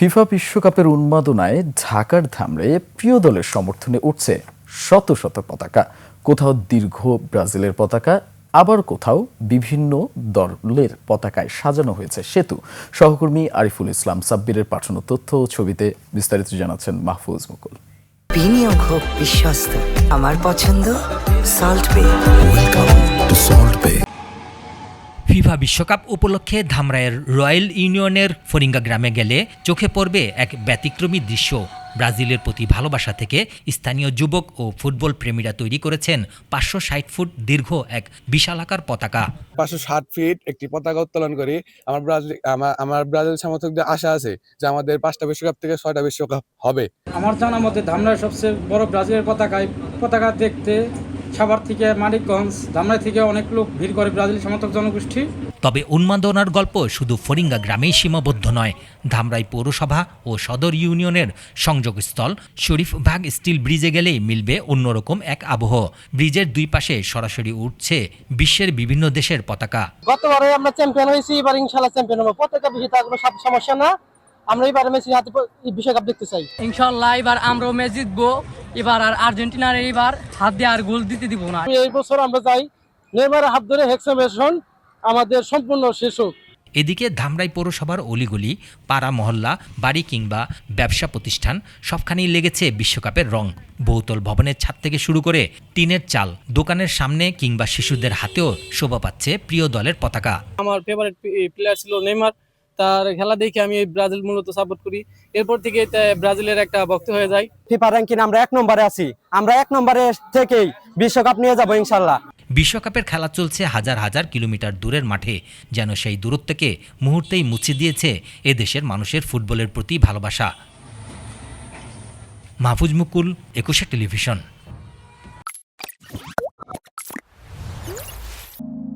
FIFA বিশ্বকাপের উন্মাদনায় ঢাকার ধামরে প্রিয় দলের সমর্থনে উঠছে শত শত পতাকা। কোথাও দীর্ঘ ব্রাজিলের পতাকা, আবার কোথাও বিভিন্ন দলের পতাকায় সাজানো হয়েছে সেতু। সহকর্মী আরিফুল ইসলাম সাব্বিরের পাঠানো তথ্য ও ছবিতে বিস্তারিত জানাচ্ছেন মাহফুজ মুকুল। বিনিয়োগ হোক বিশ্বস্ত, আমার পছন্দ সল্ট বে। ফিফা বিশ্বকাপ উপলক্ষে ধামরাইয়ের রয়্যাল ইউনিয়নের ফরিঙ্গা গ্রামে গেলে চোখে পড়বে এক ব্যতিক্রমী দৃশ্য। ব্রাজিলের প্রতি ভালোবাসা থেকে স্থানীয় যুবক ও ফুটবল প্রেমীরা তৈরি করেছেন 560 ফুট দীর্ঘ এক বিশালাকার পতাকা। 560 ফিট একটি পতাকা উত্তোলন করি। আমার ব্রাজিল সমর্থকদের আশা আছে যে আমাদের 5টা বিশ্বকাপ থেকে 6টা বিশ্বকাপ হবে। আমার জানা মতে ধামরাই সবচেয়ে বড় ব্রাজিলের পতাকা দেখতে সাভার থেকে মানিকগঞ্জ, ধামরাই থেকে অনেক লোক ভিড় করে ব্রাজিল সমর্থক জনগোষ্ঠী। তবে উন্মাদনার গল্প শুধু ফরিঙ্গা গ্রামেই সীমাবদ্ধ নয়। ধামরাই পৌরসভা ও সদর ইউনিয়নের সংযোগস্থল শরীফবাগ স্টিল ব্রিজে গেলেই মিলবে অন্যরকম এক আবহ। ব্রিজের দুই পাশে সরাসরি উঠছে বিশ্বের বিভিন্ন দেশের পতাকা। গতবারে আমরা চ্যাম্পিয়ন হয়েছি, এবার ইনশাআল্লাহ চ্যাম্পিয়ন হবো। পতাকা বিষয়ে কোনো সমস্যা না, আমরা এবার মেসির হাতে বিশ্বকাপ দেখতে চাই। ইনশাআল্লাহ এবার আমরাও ম্যাচ জিতবো। এবার আর আর্জেন্টিনার এইবার হাত দিয়ে আর গোল দিতে দিব না। এই বছর আমরা চাই নেইমারের হাত ধরে হেক্সামেশন আমাদের সম্পূর্ণ শেষ হোক। এদিকে ধামরাই পৌরসভার অলিগলি, পাড়া মহল্লা, বাড়ি কিংবা ব্যবসা প্রতিষ্ঠান সবখানেই লেগেছে বিশ্বকাপের রং। বহুতল ভবনের ছাদ থেকে শুরু করে টিনের চাল, দোকানের সামনে কিংবা শিশুদের হাতেও শোভা পাচ্ছে প্রিয় দলের পতাকা। আমার ফেভারিট প্লেয়ার ছিল নেইমার, তার খেলা দেখে আমি ব্রাজিল মূলত সাপোর্ট করি। এরপর থেকে ব্রাজিলের একটা ভক্ত হয়ে যায়। ফিফা র্যাঙ্কিং আমরা 1 নম্বরে আছি, আমরা 1 নম্বরে থেকেই বিশ্বকাপ নিয়ে যাব ইনশাআল্লাহ। বিশ্বকাপের খেলা চলছে হাজার হাজার কিলোমিটার দূরের মাঠে, যেন সেই দূরত্বকে মুহূর্তেই মুছে দিয়েছে এদেশের মানুষের ফুটবলের প্রতি ভালোবাসা। মাহফুজ মুকুল, 21 টেলিভিশন।